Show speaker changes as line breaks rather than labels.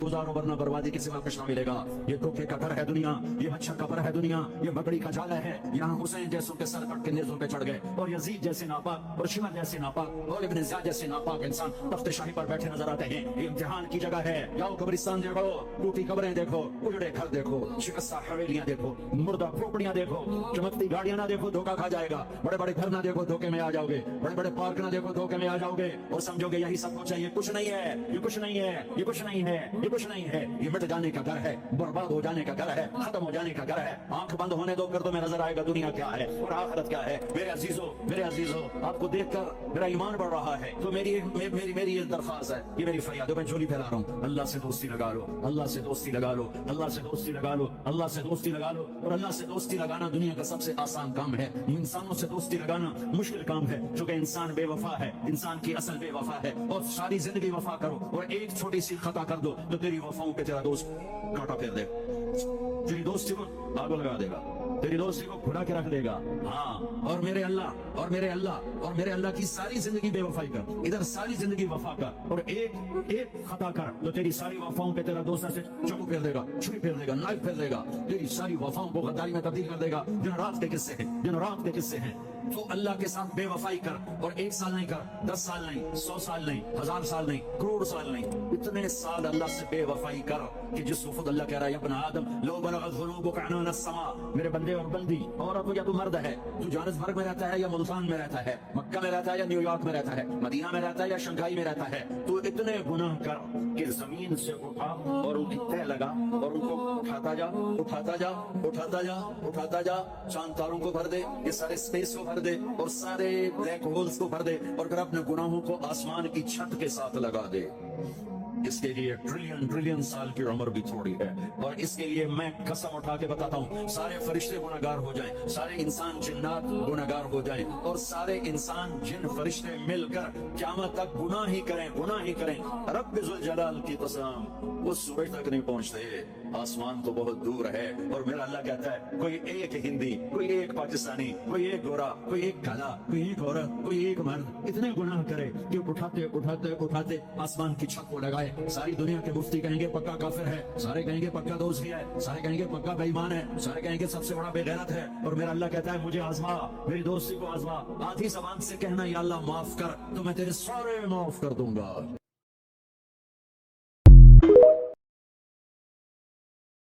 गुजारो वरना बर्बादी के सिवा कुछ ना मिलेगा। ये धोखे का घर है दुनिया, ये मच्छर का घर है दुनिया, ये मकड़ी का जाल है। यहाँ हुसैन जैसों के सर कट के नेज़ों पे चढ़ गए और यजीद जैसे नापाक और शिमर जैसे नापाक और इब्न ज़ियाद जैसे नापाक इंसान तख्त शाही पर बैठे नजर आते हैं। ये इम्तिहान की जगह है। जाओ कब्रिस्तान देखो, टूटी कब्रें देखो, उजड़े घर देखो, शिकस्ता हवेलियां देखो, मुर्दा खोपड़ियां देखो, चमकती गाड़ियां ना देखो धोखा खा जाएगा। बड़े बड़े घर ना देखो धोखे में आ जाओगे, बड़े बड़े पार्क ना देखो धोखे में आ जाओगे और समझोगे यही सब कुछ है। ये कुछ नहीं है, ये कुछ नहीं है, ये कुछ नहीं है, ये कुछ नहीं है। ये मिट जाने का घर है, बर्बाद हो जाने का घर है, खत्म हो जाने का घर है। आंख बंद होने दो फिर तुम्हें नजर आएगा दुनिया क्या है और आखिरत क्या है। मेरे अजीजों आपको देखकर मेरा ईमान बढ़ रहा है। तो मेरी ये दरख्वास्त है, ये मेरी फरियाद है, मैं झोली फैला रहा हूँ। अल्लाह से दोस्ती लगा लो, अल्लाह से दोस्ती लगा लो, अल्लाह से दोस्ती लगा लो, अल्लाह से दोस्ती लगा लो। और अल्लाह से दोस्ती लगाना दुनिया का सबसे आसान काम है। इंसानों से दोस्ती लगाना मुश्किल काम है, क्योंकि इंसान बेवफा है, इंसान की असल बेवफा है। और सारी जिंदगी वफा करो और एक छोटी सी खता कर दो तो तेरी वफाओं पे तेरा दोस्त कांटा फेर दे, तेरी दोस्ती को आग लगा देगा, तेरी दोस्ती को खुला के रख देगा। हाँ, और मेरे अल्लाह की सारी जिंदगी बेवफाई कर, इधर सारी जिंदगी वफा कर और एक खता कर तो तेरी सारी वफाओं पे तेरा दोस्त ऐसे चाकू फेर देगा, छुरी फेर देगा, नाइफ फेर देगा, तेरी सारी वफाओं को गद्दारी में तब्दील कर देगा। दिन रात के किस्से हैं। तो अल्लाह के साथ बेवफाई कर और 1 साल नहीं कर, 10 साल नहीं, 100 साल नहीं, 1000 साल नहीं, करोड़ साल नहीं, इतने साल अल्लाह से बेवफाई कर कि जिस वक्त अल्लाह कह रहा है अपना आदम लो बलगत ज़ुनूबुका अनान अस्समा, मेरे बंदे और बंदी, औरत हो या तू मर्द है, तू जोहान्सबर्ग में रहता है या मुल्तान में रहता है, मक्का में रहता है या न्यूयॉर्क में रहता है, मदीना में रहता है या शंघाई में रहता है, तू इतने गुनाह कर कि जमीन से उठा और उनकी तह लगा और उनको उठाता जा, उठाता जा, उठाता जा, उठाता जा, चांद तारों को भर दे, ये सारे स्पेस को भर दे और सारे ब्लैक होल्स को भर दे और फिर अपने गुनाहों को आसमान की छत के साथ लगा दे। इसके लिए ट्रिलियन साल की उम्र भी थोड़ी है। और इसके लिए मैं कसम उठा के बताता हूँ, सारे फरिश्ते गुनहगार हो जाएं, सारे इंसान जिन्नात गुनहगार हो जाएं और सारे इंसान जिन फरिश्ते मिलकर क़यामत तक गुनाह ही करें। रब्बे ज़ुल जलाल की कसम, वो सूरज तक नहीं पहुंचते, आसमान तो बहुत दूर है। और मेरा अल्लाह कहता है कोई एक हिंदी, कोई एक पाकिस्तानी, कोई एक गोरा, कोई एक काला, कोई एक औरत, कोई एक मर्द इतने गुनाह करे कि उठाते आसमान की छत को लगाए। सारी दुनिया के मुफ्ती कहेंगे पक्का काफिर है, सारे कहेंगे पक्का दोस्त है, सारे कहेंगे पक्का बेईमान है, सारे कहेंगे सबसे बड़ा बेगैरत है। और मेरा अल्लाह कहता है मुझे आजमा, मेरी दोस्ती को आजमा। आधी ज़बान से कहना या अल्लाह माफ कर, तो मैं तेरे सारे माफ कर दूंगा।